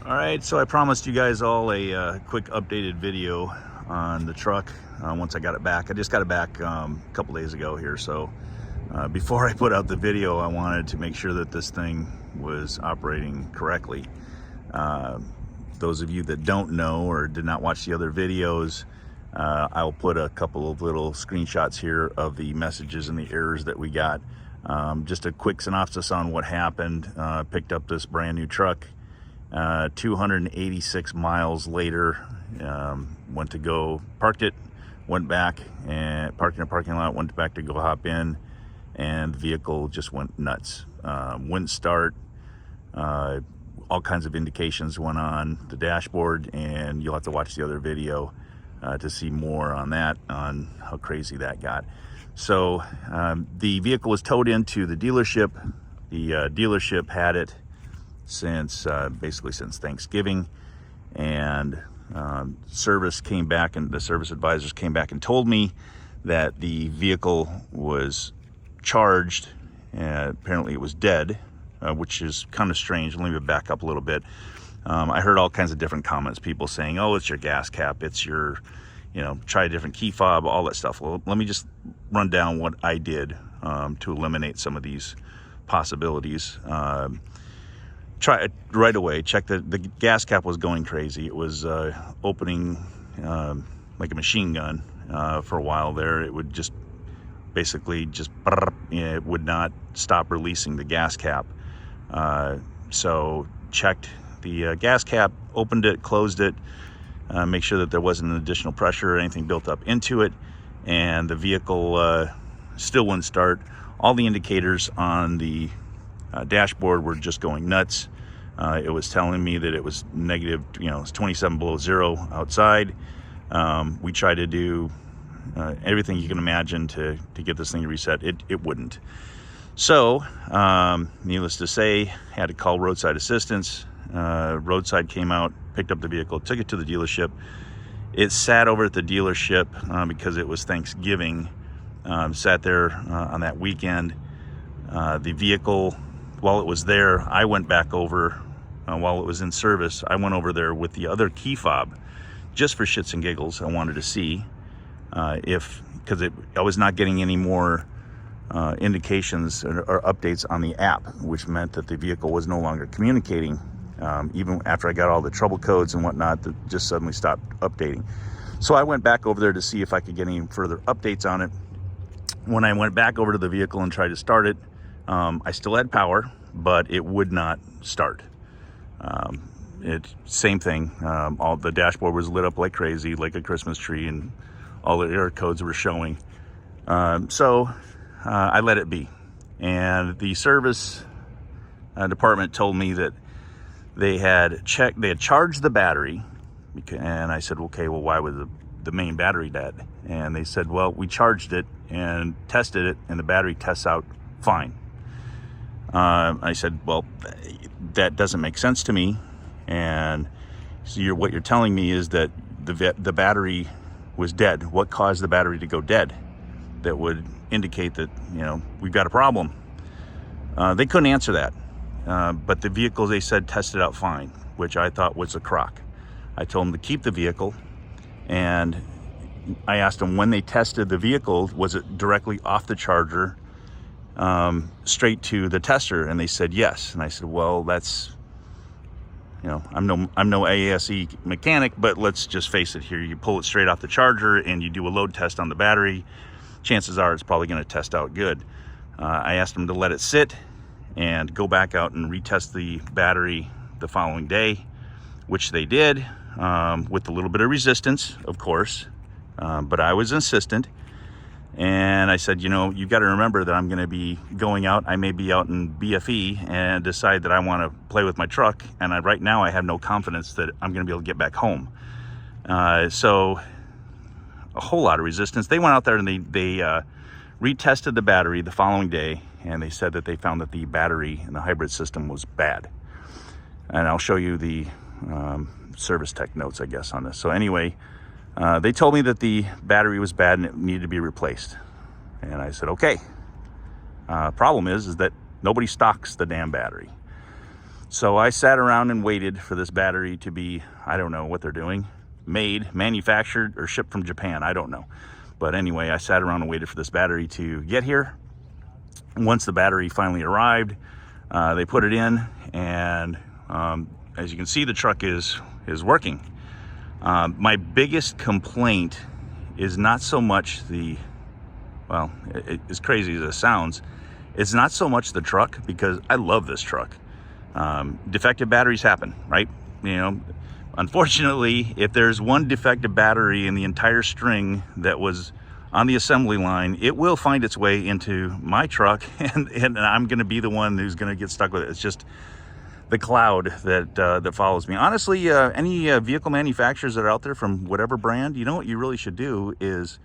All right, so I promised you guys all a quick updated video on the truck once I got it back. I just got it back a couple days ago here, so before I put out the video, I wanted to make sure that this thing was operating correctly. Those of you that don't know or did not watch the other videos, I'll put a couple of little screenshots here of the messages and the errors that we got. Just a quick synopsis on what happened. Picked up this brand new truck 286 miles later, went to go, parked it, went back and parked in a parking lot, went back to go hop in, and the vehicle just went nuts. Wouldn't start. All kinds of indications went on the dashboard, and you'll have to watch the other video to see more on that, on how crazy that got. So the vehicle was towed into the dealership. The dealership had it since basically since Thanksgiving, and service came back, and the service advisors came back and told me that the vehicle was charged, and apparently it was dead, which is kind of strange. Let me back up a little bit. I heard all kinds of different comments, people saying, oh, it's your gas cap, it's your, try a different key fob, all that stuff. Well, let me just run down what I did to eliminate some of these possibilities. Try it right away. Check the gas cap was going crazy. It was opening like a machine gun for a while there. It would just basically it would not stop releasing the gas cap. So checked the gas cap, opened it, closed it, make sure that there wasn't an additional pressure or anything built up into it, and the vehicle still wouldn't start. All the indicators on the dashboard were just going nuts. It was telling me that it was negative, it's 27 below zero outside. We tried to do everything you can imagine to get this thing to reset. It wouldn't. So, needless to say, had to call roadside assistance. Roadside came out, picked up the vehicle, took it to the dealership. It sat over at the dealership because it was Thanksgiving. Sat there on that weekend. The vehicle, while it was there, I went back over, while it was in service, I went over there with the other key fob, just for shits and giggles. I wanted to see because I was not getting any more indications or updates on the app, which meant that the vehicle was no longer communicating. Even after I got all the trouble codes and whatnot, that just suddenly stopped updating. So I went back over there to see if I could get any further updates on it. When I went back over to the vehicle and tried to start it, I still had power, but it would not start. Same thing. All the dashboard was lit up like crazy, like a Christmas tree, and all the error codes were showing. So I let it be. And the service department told me that they had charged the battery, and I said, okay, well, why was the main battery dead? And they said, well, we charged it and tested it, and the battery tests out fine. I said, well, that doesn't make sense to me. And so what you're telling me is that the battery was dead. What caused the battery to go dead that would indicate that, we've got a problem? They couldn't answer that. But the vehicle, they said, tested out fine, which I thought was a crock. I told them to keep the vehicle, and I asked them, when they tested the vehicle, was it directly off the charger straight to the tester? And they said yes. And I said, well, that's, I'm no ASE mechanic, but let's just face it here. You pull it straight off the charger and you do a load test on the battery, chances are it's probably going to test out good. I asked them to let it sit and go back out and retest the battery the following day, which they did, with a little bit of resistance, of course, but I was insistent. And I said, you've got to remember that I'm going to be going out. I may be out in BFE and decide that I want to play with my truck. And right now I have no confidence that I'm going to be able to get back home. So a whole lot of resistance. They went out there and they retested the battery the following day. And they said that they found that the battery in the hybrid system was bad. And I'll show you the service tech notes, I guess, on this. So anyway, they told me that the battery was bad and it needed to be replaced. And I said, okay. Problem is that nobody stocks the damn battery. So I sat around and waited for this battery to be, I don't know what they're doing, made, manufactured, or shipped from Japan. I don't know. But anyway, I sat around and waited for this battery to get here. Once the battery finally arrived, they put it in, and as you can see, the truck is working. My biggest complaint is not so much the, well, as crazy as it sounds, it's not so much the truck, because I love this truck. Defective batteries happen, right? You know, unfortunately, if there's one defective battery in the entire string that was on the assembly line, it will find its way into my truck, and I'm going to be the one who's going to get stuck with it. It's just the cloud that follows me. Honestly, any vehicle manufacturers that are out there from whatever brand, you know what you really should do is,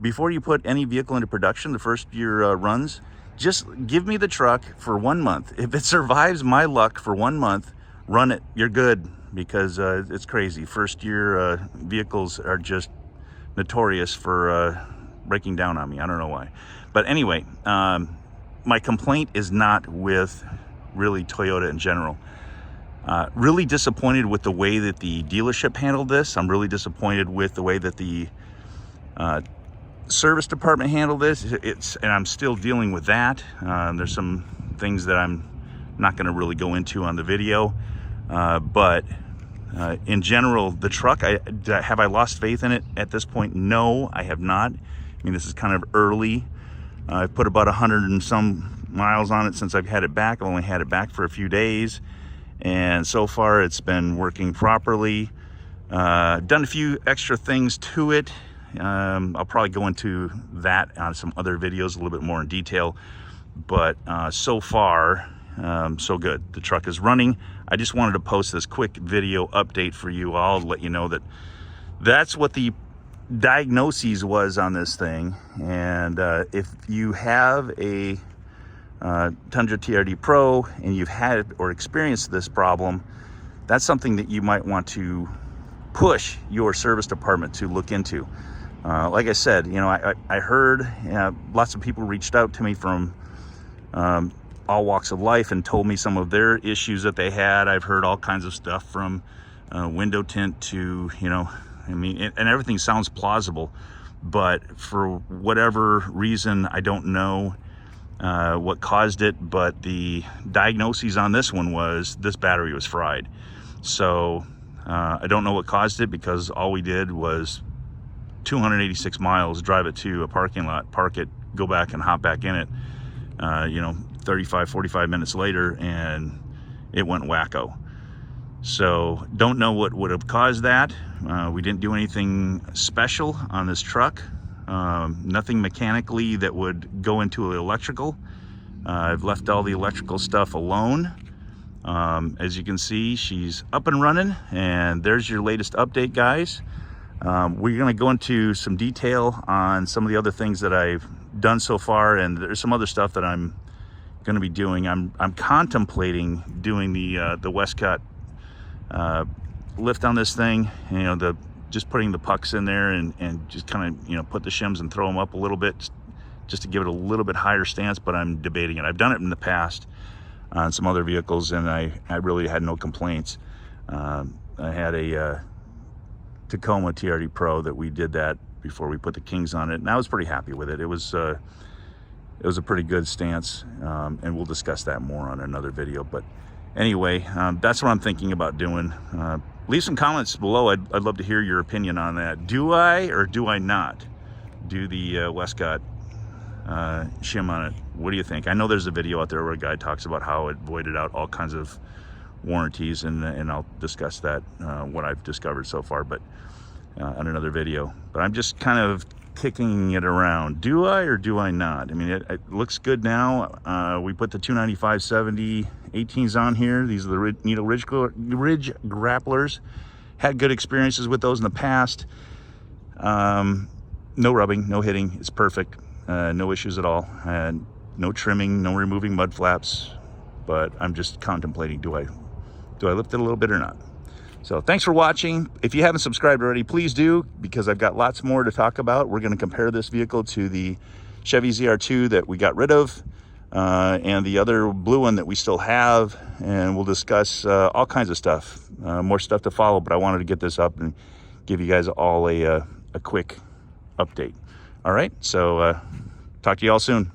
before you put any vehicle into production, the first year runs, just give me the truck for 1 month. If it survives my luck for 1 month, run it. You're good, because it's crazy. First year vehicles are just notorious for breaking down on me. I don't know why. But anyway, my complaint is not with really Toyota in general. Really disappointed with the way that the dealership handled this. I'm really disappointed with the way that the service department handled this. And I'm still dealing with that. There's some things that I'm not going to really go into on the video, but in general, the truck, have I lost faith in it at this point? No, I have not. I mean, this is kind of early. I've put about 100 and some miles on it since I've had it back. I've only had it back for a few days, and so far it's been working properly. Done a few extra things to it. I'll probably go into that on some other videos a little bit more in detail, but so far so good. The truck is running. I just wanted to post this quick video update for you all to let you know that that's what the diagnosis was on this thing. And if you have a Tundra TRD Pro and you've had or experienced this problem, that's something that you might want to push your service department to look into. Like I said, you know, I heard lots of people reached out to me from all walks of life and told me some of their issues that they had. I've heard all kinds of stuff from window tint to, you know, I mean, and everything sounds plausible, but for whatever reason, I don't know what caused it, but the diagnosis on this one was this battery was fried. So I don't know what caused it, because all we did was 286 miles, drive it to a parking lot, park it, go back and hop back in it, you know, 45 minutes later, and it went wacko. So don't know what would have caused that. We didn't do anything special on this truck. Nothing mechanically that would go into electrical. I've left all the electrical stuff alone. As you can see, she's up and running, and there's your latest update, guys. We're going to go into some detail on some of the other things that I've done so far, and there's some other stuff that I'm going to be doing. I'm contemplating doing the Westcott lift on this thing. You know, just putting the pucks in there and just kind of, you know, put the shims and throw them up a little bit, just to give it a little bit higher stance. But I'm debating it. I've done it in the past on some other vehicles, and I really had no complaints. I had a Tacoma TRD Pro that we did that before we put the Kings on it, and I was pretty happy with it. It was a pretty good stance, and we'll discuss that more on another video. But anyway, that's what I'm thinking about doing. Leave some comments below. I'd love to hear your opinion on that. Do I or do I not do the Westcott shim on it? What do you think? I know there's a video out there where a guy talks about how it voided out all kinds of warranties, and I'll discuss that, what I've discovered so far, but on another video. But I'm just kind of kicking it around. Do I or do I not? I mean, it looks good now. We put the 295/70 18s on here. These are the needle ridge grapplers. Had good experiences with those in the past. No rubbing, no hitting. It's perfect. No issues at all. And no trimming, no removing mud flaps. But I'm just contemplating, do I lift it a little bit or not? So thanks for watching. If you haven't subscribed already, please do, because I've got lots more to talk about. We're going to compare this vehicle to the Chevy ZR2 that we got rid of. and the other blue one that we still have, and we'll discuss all kinds of stuff, more stuff to follow, but I wanted to get this up and give you guys all a quick update. All right, so talk to you all soon.